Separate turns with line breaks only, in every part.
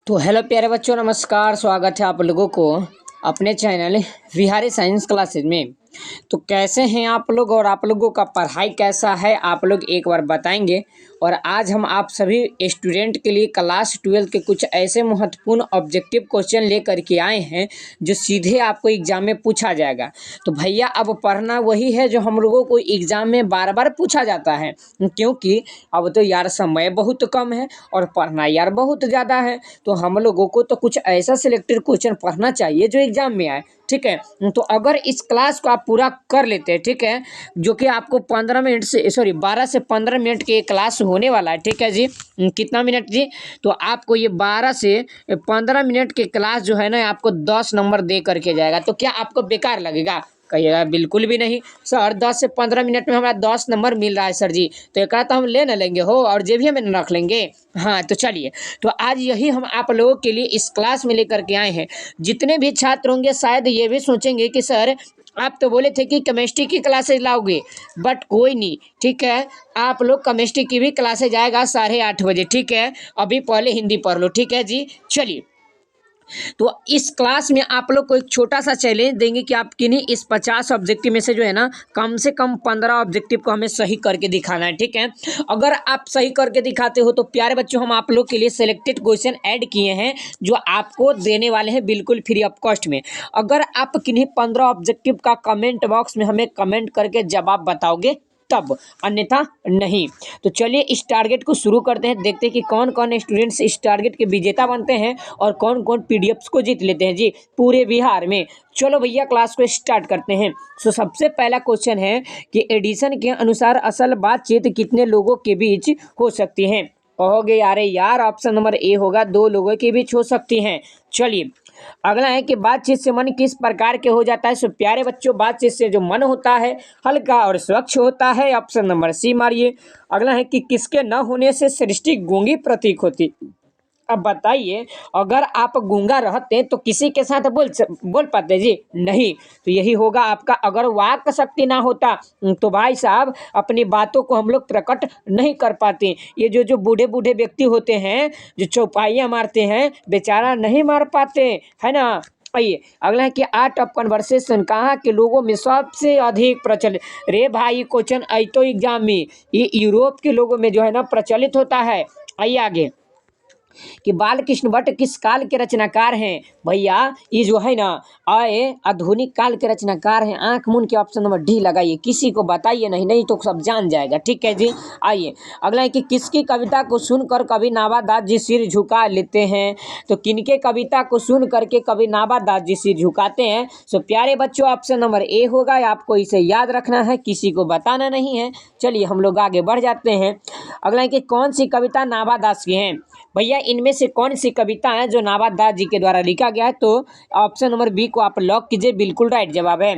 तो हेलो प्यारे बच्चों, नमस्कार। स्वागत है आप लोगों को अपने चैनल विहारी साइंस क्लासेज में। तो कैसे हैं आप लोग और आप लोगों का पढ़ाई कैसा है, आप लोग एक बार बताएंगे। और आज हम आप सभी स्टूडेंट के लिए क्लास 12 के कुछ ऐसे महत्वपूर्ण ऑब्जेक्टिव क्वेश्चन लेकर के आए हैं जो सीधे आपको एग्जाम में पूछा जाएगा। तो भैया अब पढ़ना वही है जो हम लोगों को एग्जाम में बार बार पूछा जाता है, क्योंकि अब तो यार समय बहुत कम है और पढ़ना यार बहुत ज़्यादा है। तो हम लोगों को तो कुछ ऐसा सिलेक्टेड क्वेश्चन पढ़ना चाहिए जो एग्जाम में आए, ठीक है। तो अगर इस क्लास को आप पूरा कर लेते हैं, ठीक है, जो कि आपको 12 से 15 मिनट की क्लास होने वाला है, ठीक है जी। कितना मिनट जी? तो आपको ये 12 से 15 मिनट की क्लास जो है ना, आपको 10 नंबर दे करके जाएगा। तो क्या आपको बेकार लगेगा? कहिएगा बिल्कुल भी नहीं सर, 10 से 15 मिनट में हमारा 10 नंबर मिल रहा है सर जी, तो एक तो हम ले न लेंगे हो और जेबी में रख लेंगे। हाँ तो चलिए, तो आज यही हम आप लोगों के लिए इस क्लास में लेकर के आए हैं। जितने भी छात्र होंगे शायद ये भी सोचेंगे कि सर आप तो बोले थे कि केमिस्ट्री की क्लासेज लाओगे, बट कोई नहीं, ठीक है। आप लोग केमिस्ट्री की भी क्लासेज आएगा 8:30 बजे, ठीक है। अभी पहले हिंदी पढ़ लो, ठीक है जी। चलिए, तो इस क्लास में आप लोग को एक छोटा सा चैलेंज देंगे कि आप किन्हीं इस 50 ऑब्जेक्टिव में से जो है ना, कम से कम 15 ऑब्जेक्टिव को हमें सही करके दिखाना है, ठीक है। अगर आप सही करके दिखाते हो तो प्यारे बच्चों, हम आप लोग के लिए सिलेक्टेड क्वेश्चन ऐड किए हैं जो आपको देने वाले हैं बिल्कुल फ्री ऑफ कॉस्ट में। अगर आप किन्हीं 15 ऑब्जेक्टिव का कमेंट बॉक्स में हमें कमेंट करके जवाब बताओगे तब, अन्यथा नहीं। तो चलिए इस टारगेट को शुरू करते हैं, देखते हैं कि कौन कौन स्टूडेंट्स इस टारगेट के विजेता बनते हैं और कौन कौन पीडीएफ्स को जीत लेते हैं जी पूरे बिहार में। चलो भैया क्लास को स्टार्ट करते हैं। सो सबसे पहला क्वेश्चन है कि एडिशन के अनुसार असल बातचीत कितने लोगों के बीच हो सकती है? कहोगे यार ऑप्शन नंबर ए होगा, 2 लोगों के बीच हो सकती हैं। चलिए, अगला है कि बातचीत से मन किस प्रकार के हो जाता है? सो प्यारे बच्चों, बातचीत से जो मन होता है हल्का और स्वच्छ होता है। ऑप्शन नंबर सी मारिए। अगला है कि किसके न होने से सृष्टि गूंगी प्रतीक होती। अब बताइए, अगर आप गूंगा रहते तो किसी के साथ बोल पाते जी? नहीं। तो यही होगा आपका, अगर वाक शक्ति ना होता तो भाई साहब अपनी बातों को हम लोग प्रकट नहीं कर पाते। ये जो बूढ़े बूढ़े व्यक्ति होते हैं जो चौपाइयाँ मारते हैं, बेचारा नहीं मार पाते, है ना। आइए, अगला है कि आर्ट ऑफ कन्वर्सेशन कहाँ के लोगों में सबसे अधिक प्रचलित? रे भाई क्वेश्चन आई तो एग्जाम में, ये यूरोप के लोगों में जो है ना प्रचलित होता है। आइए आगे, कि बालकृष्ण भट्ट किस काल के रचनाकार हैं? भैया ये जो है ना आए आधुनिक काल के रचनाकार हैं। आंख मूंद के ऑप्शन नंबर डी लगाइए, किसी को बताइए नहीं, नहीं तो सब जान जाएगा, ठीक है जी। आइए, अगला है कि किसकी कविता को सुनकर कवि नाभादास जी सिर झुका लेते हैं? तो किनके कविता को सुन करके कवि नाभादास जी सिर झुकाते हैं? सो प्यारे बच्चों, ऑप्शन नंबर ए होगा। आपको इसे याद रखना है, किसी को बताना नहीं है। चलिए हम लोग आगे बढ़ जाते हैं। अगला है कि कौन सी कविता नाभादास की है? भैया इनमें से कौन सी कविता है जो नाभादास जी के द्वारा लिखा गया है? तो ऑप्शन नंबर बी को आप लॉक कीजिए, बिल्कुल राइट जवाब है।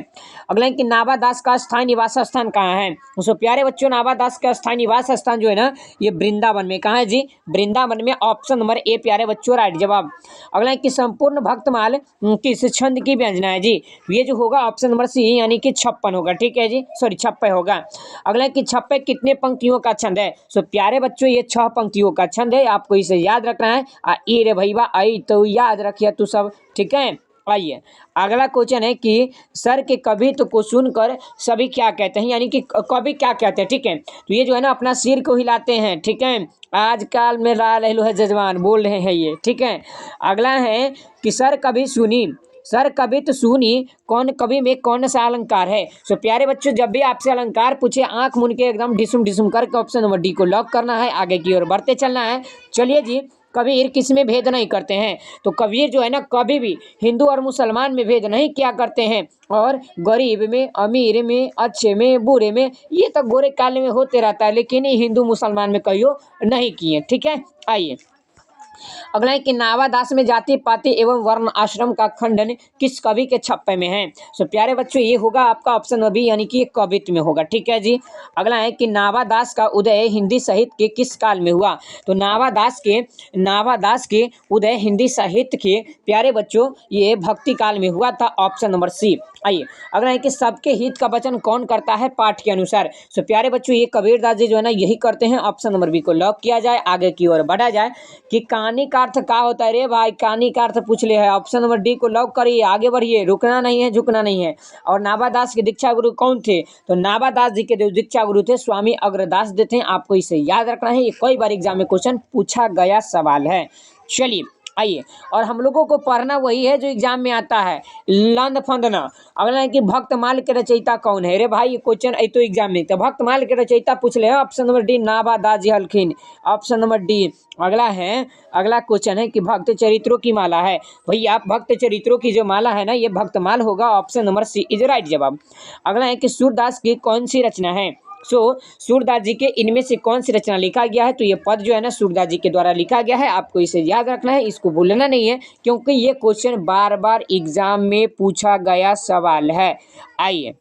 अगला है कि नाभादास का स्थायी निवास स्थान कहाँ है? सो प्यारे बच्चों, नाभादास का स्थायी निवास स्थान जो है ना, ये वृंदावन में। कहाँ है जी? वृंदावन में। ऑप्शन नंबर ए प्यारे बच्चों राइट जवाब। अगला है कि संपूर्ण भक्तमाल किस छंद की व्यंजना है जी? ये जो होगा ऑप्शन नंबर सी यानी कि 56 होगा, ठीक है जी, सॉरी 56 होगा। अगला है कि 56 कितने पंक्तियों का छंद है? सो प्यारे बच्चों, ये 6 पंक्तियों का छंद है, आपको इसे याद रखना है। ई रे भैया आई तो याद रखिए तू सब, ठीक है। आइए, अगला क्वेश्चन है कि सर के कवित्व को सुनकर सभी क्या कहते हैं, यानी कि कवि क्या कहते हैं, ठीक है। तो ये जो है ना अपना सिर को हिलाते हैं, ठीक है। आजकल में ला रहे है जजमान बोल रहे हैं ये, ठीक है। अगला है कि सर कभी तो सुनी कौन कवि में कौन सा अलंकार है? सो प्यारे बच्चों, जब भी आपसे अलंकार पूछे आंख मूंद के एकदम डिसुम डिसुम करके ऑप्शन नंबर डी को लॉक करना है, आगे की ओर बढ़ते चलना है। चलिए जी, कबीर किस में भेद नहीं करते हैं? तो कबीर जो है ना कभी भी हिंदू और मुसलमान में भेद नहीं किया करते हैं, और गरीब में, अमीर में, अच्छे में, बुरे में, ये तो गोरे काले में होते रहता है, लेकिन ये हिंदू मुसलमान में कहियो नहीं किए, ठीक है। आइए, अगला है कि नाभादास में जाति पाति एवं वर्ण आश्रम का खंडन किस कवि के छप्पे में है? सो प्यारे बच्चों, ये होगा आपका ऑप्शन बी यानी कि कवित्व में होगा, ठीक है जी। अगला है कि नाभादास का उदय हिंदी साहित्य के किस काल में हुआ? तो नाभादास के उदय हिंदी साहित्य के प्यारे बच्चों ये भक्ति काल में हुआ था, ऑप्शन नंबर सी। आइए, अगला है कि सबके हित का वचन कौन करता है पाठ के अनुसार? सो प्यारे बच्चों, ये कबीरदास जी जो है ना यही करते हैं, ऑप्शन नंबर बी को लॉक किया जाए, आगे की ओर बढ़ा जाए। कि कहानी का अर्थ क्या होता है रे भाई? कहानी का अर्थ पूछ ले है। ऑप्शन नंबर डी को लॉक करिए, आगे बढ़िए, रुकना नहीं है, झुकना नहीं है। और नाभादास के दीक्षा गुरु कौन थे? तो नाभादास जी के जो दीक्षा गुरु थे स्वामी अग्रदास जी थे। आपको इसे याद रखना है, ये कई बार एग्जाम में क्वेश्चन पूछा गया सवाल है। चलिए आइए, और हम लोगों को पढ़ना वही है जो एग्जाम में आता है, लंद फंदना। अगला है कि भक्तमाल के रचयिता कौन है? रे भाई ये क्वेश्चन आई तो एग्जाम में, तो भक्तमाल के रचयिता पूछ ले। Option number D Nabhadas ji हलखिन। Option number D. अगला क्वेश्चन है कि भक्त चरित्रों की माला है। भैया भक्त चरित्रों की जो माला है ना, ये भक्तमाल होगा। Option number C is right जवाब। अगला है कि सूरदास की कौन सी रचना है? सूरदास जी के इनमें से कौन सी रचना लिखा गया है? तो ये पद जो है ना सूरदास जी के द्वारा लिखा गया है। आपको इसे याद रखना है, इसको भूलना नहीं है, क्योंकि ये क्वेश्चन बार बार एग्जाम में पूछा गया सवाल है। आइए,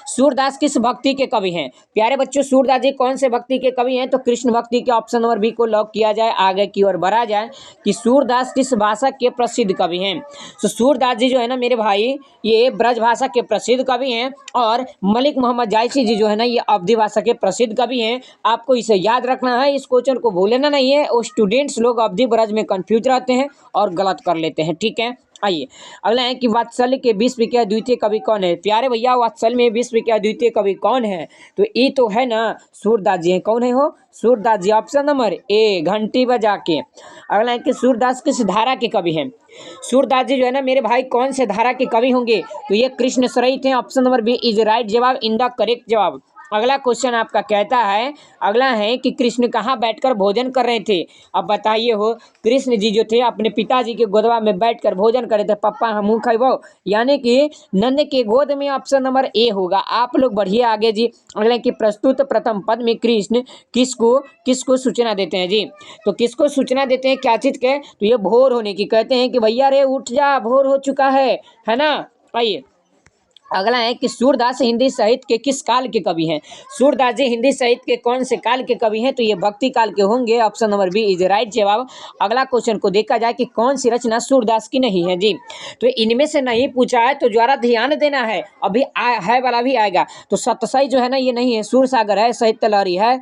सूरदास किस भक्ति के कवि हैं? प्यारे बच्चों, सूरदास जी कौन से भक्ति के कवि हैं? तो कृष्ण भक्ति के। ऑप्शन नंबर बी को लॉक किया जाए, आगे की ओर बढ़ा जाए कि सूरदास किस भाषा के प्रसिद्ध कवि हैं। तो सूरदास जी जो है ना मेरे भाई, ये ब्रज भाषा के प्रसिद्ध कवि हैं। और मलिक मोहम्मद जायसी जी जो है ना, ये अवधी भाषा के प्रसिद्ध कवि हैं। आपको इसे याद रखना है, इस क्वेश्चन को भूलना नहीं है। वो स्टूडेंट्स लोग अवधी ब्रज में कंफ्यूज रहते हैं और गलत कर लेते हैं, ठीक है। आइए, अगला है कि वात्सल्य के विश्व के अद्वितीय कवि कौन है? प्यारे भैया, वात्सल्य में विश्व के अद्वितीय कवि कौन है? तो ये तो है ना सूरदास जी हैं। कौन है वो? सूरदास जी। ऑप्शन नंबर ए, घंटी बजा के। अगला है कि सूरदास किस धारा के कवि हैं? सूरदास जी जो है ना मेरे भाई कौन से धारा के कवि होंगे? तो ये कृष्ण सरित हैं। Option number B is right जवाब, इन द करेक्ट जवाब। अगला क्वेश्चन आपका कहता है, अगला है कि कृष्ण कहाँ बैठकर भोजन कर रहे थे? अब बताइए हो, कृष्ण जी जो थे अपने पिताजी के गोदवा में बैठकर भोजन कर रहे थे। पप्पा हम खैबो, यानी कि नंद के गोद में। ऑप्शन नंबर ए होगा। आप लोग बढ़िए आगे जी। अगला है कि प्रस्तुत प्रथम पद में कृष्ण किसको सूचना देते हैं जी? तो किसको सूचना देते हैं, क्या चीज के? तो ये भोर होने की कहते हैं कि भैया रे उठ जा, भोर हो चुका है ना। आइए, अगला है कि सूरदास हिंदी साहित्य के किस काल के कवि हैं? सूरदास जी हिंदी साहित्य के कौन से काल के कवि हैं? तो ये भक्ति काल के होंगे। Option number B is right जवाब। अगला क्वेश्चन को देखा जाए कि कौन सी रचना सूरदास की नहीं है जी? तो इनमें से नहीं पूछा है, तो जरा ध्यान देना है, अभी है वाला भी आएगा। तो सतसई जो है ना ये नहीं है, सूरसागर है, साहित्य लहरी है,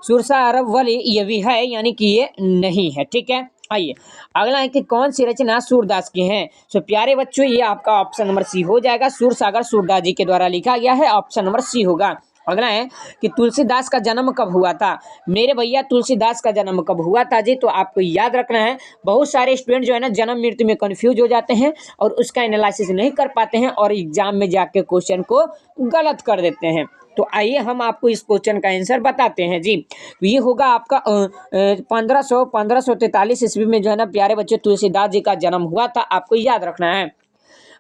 सूरसारवली ये भी है, यानी कि ये नहीं है, ठीक है। आइए, अगला है कि कौन सी रचना सूरदास की है? तो प्यारे बच्चों, ये आपका ऑप्शन नंबर सी हो जाएगा। सूरसागर सूरदास जी के द्वारा लिखा गया है। ऑप्शन नंबर सी होगा। अगला है कि तुलसीदास का जन्म कब हुआ था? मेरे भैया तुलसीदास का जन्म कब हुआ था जी? तो आपको याद रखना है, बहुत सारे स्टूडेंट जो है ना जन्म मृत्यु में कंफ्यूज हो जाते हैं और उसका एनालिसिस नहीं कर पाते हैं और एग्जाम में जाके क्वेश्चन को गलत कर देते हैं। तो आइए हम आपको इस क्वेश्चन का आंसर बताते हैं जी। तो ये होगा आपका 1543 ईस्वी में जो है ना प्यारे बच्चे तुलसीदास जी का जन्म हुआ था। आपको याद रखना है।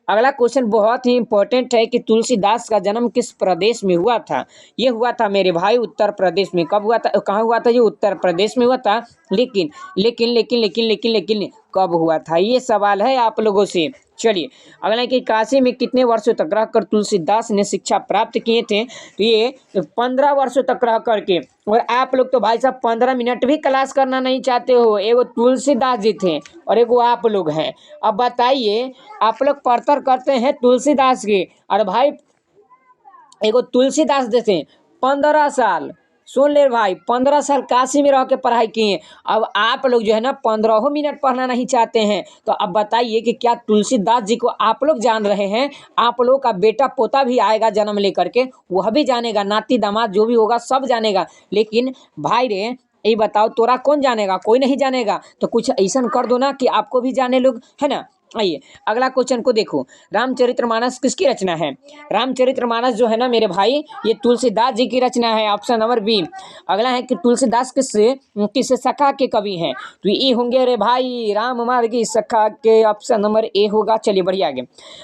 अगला क्वेश्चन बहुत ही इंपॉर्टेंट है कि तुलसीदास का जन्म किस प्रदेश में हुआ था? ये हुआ था मेरे भाई उत्तर प्रदेश में। कब हुआ था, कहाँ हुआ था? ये उत्तर प्रदेश में हुआ था। लेकिन लेकिन लेकिन लेकिन लेकिन लेकिन कब हुआ था, ये सवाल है आप लोगों से। चलिए, अगला कि काशी में कितने वर्षों तक रहकर तुलसीदास ने शिक्षा प्राप्त किए थे? तो ये 15 वर्षों तक रह करके। और आप लोग तो भाई साहब 15 मिनट भी क्लास करना नहीं चाहते हो। एगो तुलसीदास जी थे और एगो आप लोग हैं। अब बताइए, आप लोग पढ़तर करते हैं तुलसीदास के, और भाई एगो तुलसीदास जी थे 15 साल, सुन ले भाई, 15 साल काशी में रह के पढ़ाई किए। अब आप लोग जो है ना 15 मिनट पढ़ना नहीं चाहते हैं। तो अब बताइए कि क्या तुलसीदास जी को आप लोग जान रहे हैं? आप लोग का बेटा पोता भी आएगा जन्म लेकर के, वह भी जानेगा, नाती दामाद जो भी होगा सब जानेगा। लेकिन भाई रे, ये बताओ तोरा कौन जानेगा? कोई नहीं जानेगा। तो कुछ ऐसा कर दो ना कि आपको भी जाने लोग, है ना। आइए, अगला क्वेश्चन को देखो। रामचरितमानस किसकी रचना है? रामचरितमानस जो है ना मेरे भाई, ये तुलसीदास जी की रचना है। Option number B. अगला है कि तुलसीदास किस सखा के कवि हैं? तो ये होंगे रे भाई राम मार्गी सखा के। ऑप्शन नंबर ए होगा। चलिए बढ़िया आगे।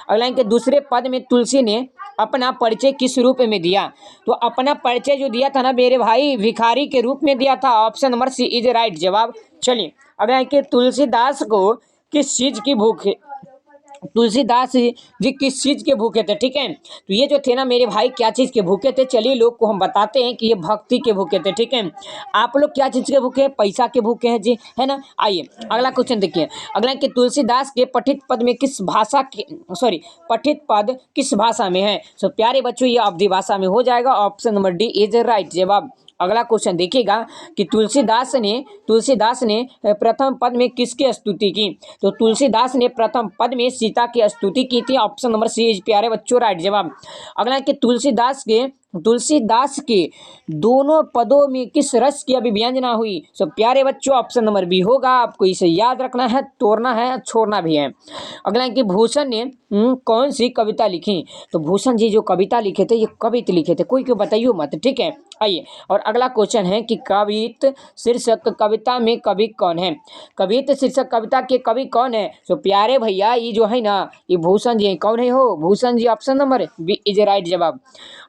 अगला है कि दूसरे पद में तुलसी ने अपना परिचय किस रूप में दिया? तो अपना परिचय जो दिया था ना मेरे भाई, भिखारी के रूप में दिया था। Option number C is right जवाब। चलिए, अगला है कि तुलसीदास को किस चीज की भूख है? तुलसीदास जी किस चीज के भूखे थे? ठीक है, तो ये जो थे ना मेरे भाई क्या चीज के भूखे थे? चलिए लोग को हम बताते हैं कि ये भक्ति के भूखे थे। ठीक है, आप लोग क्या चीज के भूखे हैं? पैसा के भूखे हैं जी, है ना। आइए, अगला क्वेश्चन देखिए। अगला कि तुलसीदास के पठित पद में किस भाषा के पठित पद किस भाषा में है? सो प्यारे बच्चों, ये अवधी भाषा में हो जाएगा। Option number D is right जवाब। अगला क्वेश्चन देखिएगा कि तुलसीदास ने प्रथम पद में किसकी स्तुति की? तो तुलसीदास ने प्रथम पद में सीता की स्तुति की थी। ऑप्शन नंबर सी इज प्यारे बच्चों राइट जवाब। अगला कि तुलसीदास के दोनों पदों में किस रस की अभिव्यंजना हुई? सो प्यारे बच्चों ऑप्शन नंबर बी होगा, आपको इसे याद रखना है, तोड़ना है, छोड़ना भी है। अगला कि भूषण ने कौन सी कविता लिखी? तो भूषण जी जो कविता लिखे थे ये कवित लिखे थे, कोई क्यों बताइए मत, ठीक है। आइए और अगला क्वेश्चन है कि कवित शीर्षक कविता में कवि कौन है? कवित शीर्षक कविता के कवि कौन है? तो प्यारे भैया ये जो है ना ये भूषण जी कौन है? हो Bhushan ji, option number B is right जवाब।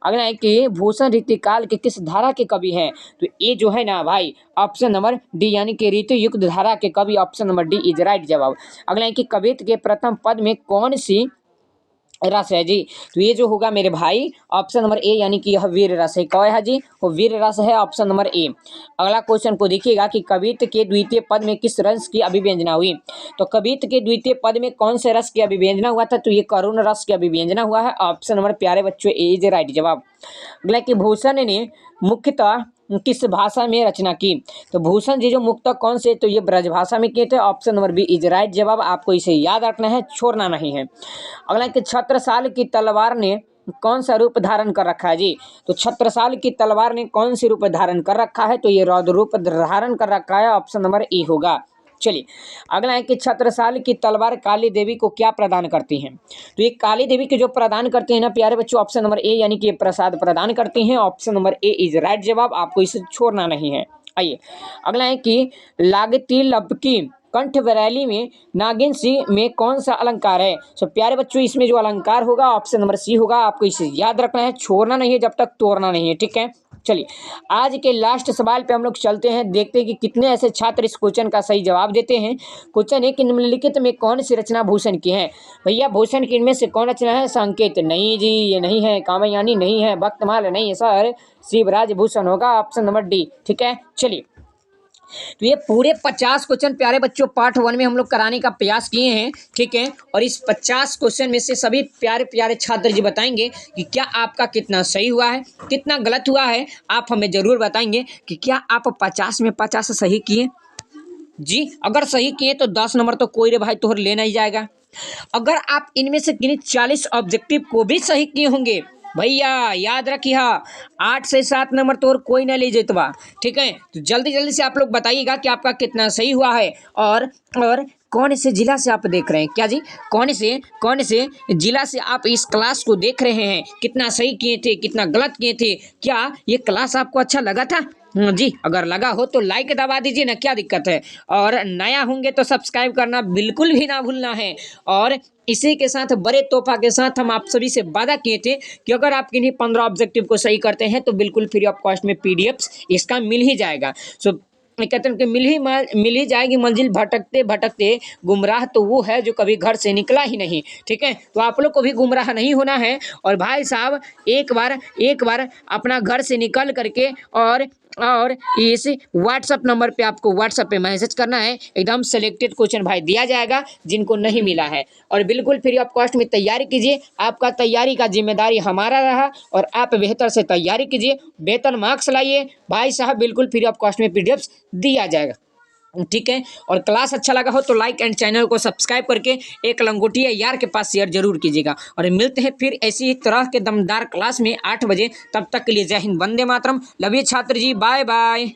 अगला है कि भूषण रीतिकाल के किस धारा के कवि हैं? तो ये जो है ना भाई ऑप्शन नंबर डी यानी कि ऋतु युक्त धारा के कवि, option number D is right जवाब। अगला है कि कवित के प्रथम पद में कौन सी रस है जी? तो ये जो होगा मेरे भाई ऑप्शन नंबर ए यानी कि यह वीर रस है। कौन है जी? वो वीर रस है, ऑप्शन नंबर ए। अगला क्वेश्चन को देखिएगा कि कवित के द्वितीय पद में किस रस की अभिव्यंजना हुई? तो कवित के द्वितीय पद में कौन से रस की अभिव्यंजना हुआ था? तो ये करुण रस की अभिव्यंजना हुआ है, ऑप्शन नंबर प्यारे बच्चों ए इज राइट जवाब। अगला कि भूषण ने मुख्यतः किस भाषा में रचना की? तो भूषण जी जो मुक्तक कौन से? तो ये ब्रज भाषा में किए थे, option number B is right जवाब। आपको इसे याद रखना है, छोड़ना नहीं है। अगला कि छत्रसाल की तलवार ने कौन सा रूप धारण कर रखा है जी? तो छत्रसाल की तलवार ने कौन सी रूप धारण कर रखा है? तो ये रौद्र रूप धारण कर रखा है, ऑप्शन नंबर ई होगा। चलिए अगला है कि छत्रसाल की तलवार काली देवी को क्या प्रदान करती हैं? तो ये काली देवी के जो प्रदान करते हैं ना प्यारे बच्चों, ऑप्शन नंबर ए यानी कि प्रसाद प्रदान करती हैं, option number A is right जवाब। आपको इसे छोड़ना नहीं है। आइए अगला है कि लागती लपकी कंठ वैली में नागिन सिंह में कौन सा अलंकार है? सो प्यारे बच्चों इसमें जो अलंकार होगा ऑप्शन नंबर सी होगा। आपको इसे याद रखना है, छोड़ना नहीं है जब तक तोड़ना नहीं है, ठीक है। चलिए आज के लास्ट सवाल पे हम लोग चलते हैं, देखते हैं कि कितने ऐसे छात्र इस क्वेश्चन का सही जवाब देते हैं। क्वेश्चन है कि निम्नलिखित में कौन सी रचना भूषण की है? भैया भूषण की इनमें से कौन रचना है? संकेत नहीं जी, ये नहीं है। कामयानी नहीं है। भक्तमाल नहीं है सर, शिवराज भूषण होगा, ऑप्शन नंबर डी, ठीक है। चलिए तो ये पूरे 50 क्वेश्चन प्यारे बच्चों पार्ट 1 में हम लोग कराने का प्रयास किए हैं, ठीक है। और इस 50 क्वेश्चन में से सभी प्यारे प्यारे छात्र जी बताएंगे कि क्या आपका कितना सही हुआ है, कितना गलत हुआ है। आप हमें जरूर बताएंगे कि क्या आप 50 में 50 सही किए जी। अगर सही किए तो 10 नंबर तो कोई रे भाई तोहर लेना ही जाएगा। अगर आप इनमें से किन्हीं 40 ऑब्जेक्टिव को भी सही किए होंगे भैया याद रखिए 8 से 7 नंबर तो और कोई ना ले जेतवा, ठीक है। तो जल्दी जल्दी से आप लोग बताइएगा कि आपका कितना सही हुआ है और कौन से जिला से आप देख रहे हैं? क्या जी कौन से जिला से आप इस क्लास को देख रहे हैं? कितना सही किए थे, कितना गलत किए थे? क्या ये क्लास आपको अच्छा लगा था जी? अगर लगा हो तो लाइक दबा दीजिए ना, क्या दिक्कत है। और नया होंगे तो सब्सक्राइब करना बिल्कुल भी ना भूलना है। और इसी के साथ बड़े तोहफा के साथ हम आप सभी से वादा किए थे कि अगर आप किन्हीं 15 ऑब्जेक्टिव को सही करते हैं तो बिल्कुल फ्री ऑफ कॉस्ट में पीडीएफ इसका मिल ही जाएगा। सो कहते हैं कि मिल ही जाएगी मंजिल भटकते भटकते गुमराह तो वो है जो कभी घर से निकला ही नहीं, ठीक है। तो आप लोग को भी गुमराह नहीं होना है। और भाई साहब एक बार अपना घर से निकल करके और इस व्हाट्सअप नंबर पे आपको व्हाट्सअप पे मैसेज करना है। एकदम सेलेक्टेड क्वेश्चन भाई दिया जाएगा जिनको नहीं मिला है। और बिल्कुल फ्री ऑफ कॉस्ट में तैयारी कीजिए। आपका तैयारी का जिम्मेदारी हमारा रहा और आप बेहतर से तैयारी कीजिए, बेहतर मार्क्स लाइए भाई साहब। बिल्कुल फ्री ऑफ कॉस्ट में पीडीएफ दिया जाएगा, ठीक है। और क्लास अच्छा लगा हो तो लाइक एंड चैनल को सब्सक्राइब करके एक लंगोटिया यार के पास शेयर जरूर कीजिएगा। और मिलते हैं फिर ऐसी ही तरह के दमदार क्लास में 8 बजे। तब तक के लिए जय हिंद, वंदे मातरम, लव यू छात्र जी, बाय बाय।